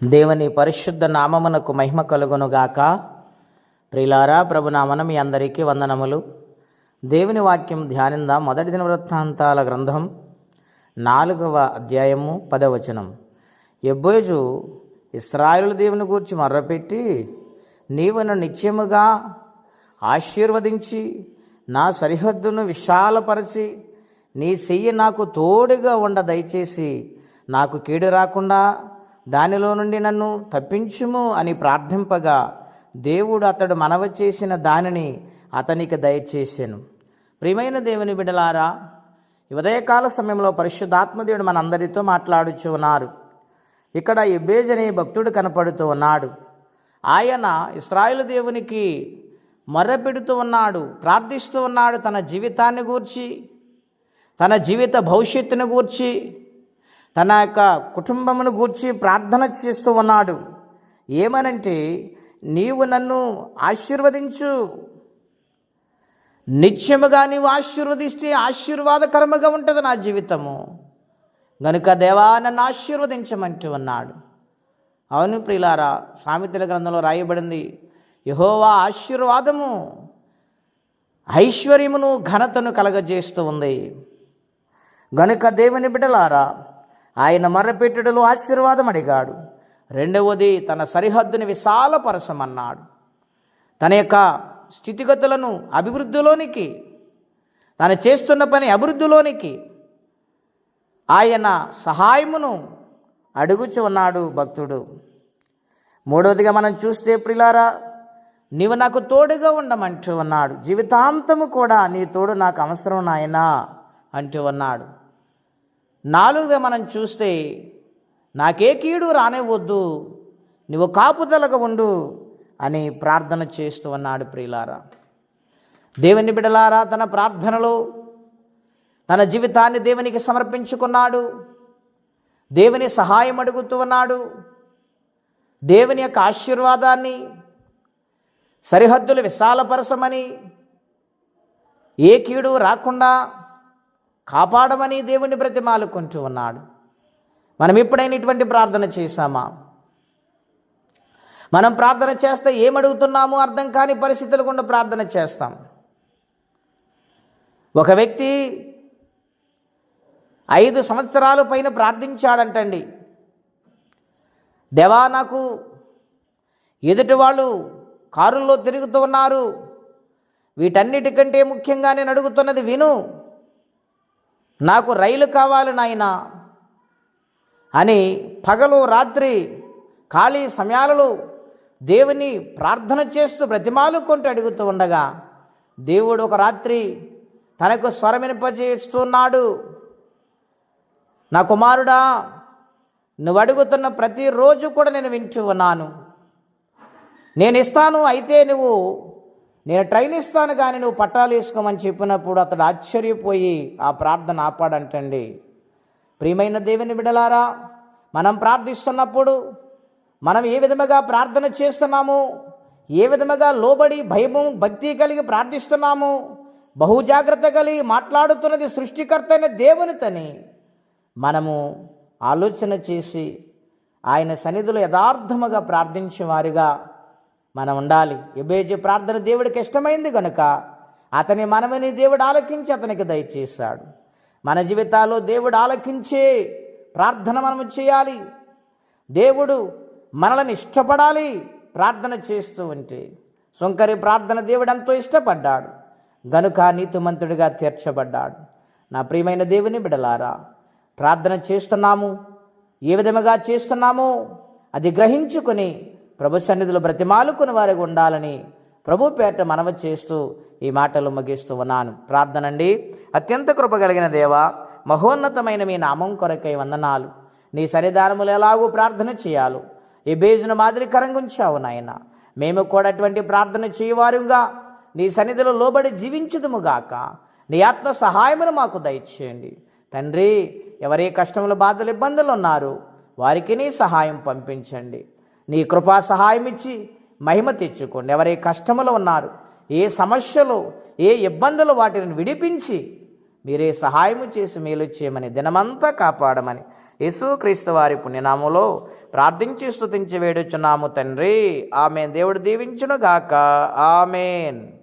దేవుని పరిశుద్ధ నామమునకు మహిమ కలుగునుగాక. ప్రియులారా, ప్రభునామన మీ అందరికీ వందనములు. దేవుని వాక్యం ధ్యానిందాం. మొదటి దినవృత్తాంతాల గ్రంథం 4వ అధ్యాయము 10వ వచనం. యెబూజు ఇశ్రాయేలు దేవుని గూర్చి మొర్రపెట్టి, నీవు నన్ను నిత్యముగా ఆశీర్వదించి నా సరిహద్దును విశాలపరచి నీ చెయ్యి నాకు తోడుగా ఉండ దయచేసి నాకు కీడు రాకుండా దానిలో నుండి నన్ను తప్పించుము అని ప్రార్థింపగా దేవుడు అతడు మనవి చేసిన దానిని అతనికి దయచేసెను. ప్రియమైన దేవుని బిడ్డలారా, ఉదయకాల సమయంలో పరిశుద్ధాత్మదేవుడు మనందరితో మాట్లాడుచూ ఉన్నారు. ఇక్కడ యెబూజు అనే భక్తుడు కనపడుతూ ఉన్నాడు. ఆయన ఇశ్రాయేలు దేవునికి మొర్రపెడుతూ ఉన్నాడు, ప్రార్థిస్తూ ఉన్నాడు. తన జీవితాన్ని గూర్చి, తన జీవిత భవిష్యత్తును గూర్చి, తన యొక్క కుటుంబమును గూర్చి ప్రార్థన చేస్తూ ఉన్నాడు. ఏమనంటే, నీవు నన్ను ఆశీర్వదించు, నిత్యముగా నీవు ఆశీర్వదిస్తే ఆశీర్వాదకరముగా ఉంటుంది నా జీవితము, గనుక దేవా నన్ను ఆశీర్వదించమంటూ ఉన్నాడు. అవును ప్రియులారా, సామెతల గ్రంథంలో రాయబడింది, యెహోవా ఆశీర్వాదము ఐశ్వర్యమును ఘనతను కలగజేస్తూ ఉంది. గనుక దేవుని బిడ్డలారా, ఆయన మొర్రపెట్టుటలో ఆశీర్వాదం అడిగాడు. రెండవది, తన సరిహద్దుని విశాలపరచమన్నాడు. తన యొక్క స్థితిగతులను అభివృద్ధిలోనికి, తను చేస్తున్న పని అభివృద్ధిలోనికి ఆయన సహాయమును అడుగుచూ ఉన్నాడు భక్తుడు. మూడవదిగా మనం చూస్తే ప్రియులారా, నీవు నాకు తోడుగా ఉండమంటూ ఉన్నాడు. జీవితాంతము కూడా నీ తోడు నాకు అవసరం నాయనా అంటూ ఉన్నాడు. నాలుగుగా మనం చూస్తే, నాకే కీడు రానివ్వద్దు, నువ్వు కాపుదలగా ఉండు అని ప్రార్థన చేస్తూ ఉన్నాడు. ప్రియులారా, దేవుని బిడ్డలారా, తన ప్రార్థనలో తన జీవితాన్ని దేవునికి సమర్పించుకున్నాడు. దేవుని సహాయం అడుగుతూ ఉన్నాడు. దేవుని యొక్క ఆశీర్వాదాన్ని, సరిహద్దులు విశాలపరచమని, ఏ కీడు రాకుండా కాపాడమని దేవుని బ్రతిమాలుకుంటూ ఉన్నాడు. మనం ఎప్పుడైనా ఇటువంటి ప్రార్థన చేశామా? మనం ప్రార్థన చేస్తే ఏమడుగుతున్నామో అర్థం కాని పరిస్థితులు గుండా ప్రార్థన చేస్తాం. ఒక వ్యక్తి 5 సంవత్సరాల పైన ప్రార్థించాడంటండి. దేవా, నాకు ఎదుటి వాళ్ళు కారుల్లో తిరుగుతూ ఉన్నారు, వీటన్నిటికంటే ముఖ్యంగా నేను అడుగుతున్నది విను, నాకు రైలు కావాలి నాయనా అని పగలు రాత్రి ఖాళీ సమయాలలో దేవుని ప్రార్థన చేస్తూ బ్రతిమాలుకుంటూ అడుగుతూ ఉండగా, దేవుడు ఒక రాత్రి తనకు స్వరమినిపజేస్తున్నాడు. నా కుమారుడా, నువ్వు అడుగుతున్న ప్రతిరోజు కూడా నేను వింటూ ఉన్నాను, నేను ఇస్తాను, అయితే నేను ట్రైన్ ఇస్తాను కానీ నువ్వు పట్టాలు వేసుకోమని చెప్పినప్పుడు అతడు ఆశ్చర్యపోయి ఆ ప్రార్థన ఆపాడంటండి. ప్రియమైన దేవుని బిడ్డలారా, మనం ప్రార్థిస్తున్నప్పుడు మనం ఏ విధముగా ప్రార్థన చేస్తున్నాము, ఏ విధముగా లోబడి భయము భక్తి కలిగి ప్రార్థిస్తున్నాము, బహుజాగ్రత్త కలిగి మాట్లాడుతున్నది సృష్టికర్త అయిన దేవునితోని మనము ఆలోచన చేసి ఆయన సన్నిధిలో యథార్థముగా ప్రార్థించేవారిగా మనం ఉండాలి. యెబూజు ప్రార్థన దేవుడికి ఇష్టమైంది కనుక అతని మనవిని దేవుడు ఆలకించి అతనికి దయచేశాడు. మన జీవితాల్లో దేవుడు ఆలకించే ప్రార్థన మనము చేయాలి. దేవుడు మనల్ని ఇష్టపడాలి ప్రార్థన చేస్తూ ఉంటే. సుంకరి ప్రార్థన దేవుడు ఎంతో ఇష్టపడ్డాడు గనుక నీతిమంతుడిగా తీర్చబడ్డాడు. నా ప్రియమైన దేవుని బిడ్డలారా, ప్రార్థన చేస్తున్నాము, ఏ విధముగా చేస్తున్నామో అది గ్రహించుకొని ప్రభు సన్నిధిలో బ్రతిమాలుకుని వారికి ఉండాలని ప్రభు పేట మనవి చేస్తూ ఈ మాటలు ముగిస్తూ ఉన్నాను. ప్రార్థనండి. అత్యంత కృప కలిగిన దేవా, మహోన్నతమైన మీ నామం కొరకై వందనాలు. నీ సన్నిధానములు ఎలాగూ ప్రార్థన చేయాలో యెబూజును మాదిరికరంగా ఉంచావు నాయన. మేము కూడా అటువంటి ప్రార్థన చేయవారుగా నీ సన్నిధిలో లోబడి జీవించుదుముగాక. నీ ఆత్మ సహాయమును మాకు దయచేయండి తండ్రి. ఎవరే కష్టములు, బాధలు, ఇబ్బందులు ఉన్నారు వారికి నీ సహాయం పంపించండి. నీ కృపా సహాయం ఇచ్చి మహిమ తెచ్చుకోండి. ఎవరే కష్టములు ఉన్నారు, ఏ సమస్యలు, ఏ ఇబ్బందులు, వాటిని విడిపించి మీరే సహాయము చేసి మేలు చేయమని, దినమంతా కాపాడమని యేసుక్రీస్తు వారి పుణ్యనామంలో ప్రార్థించి స్తుతించి వేడుచున్నాము తండ్రి. ఆమెన్. దేవుడు దీవించునుగాక. ఆమెన్.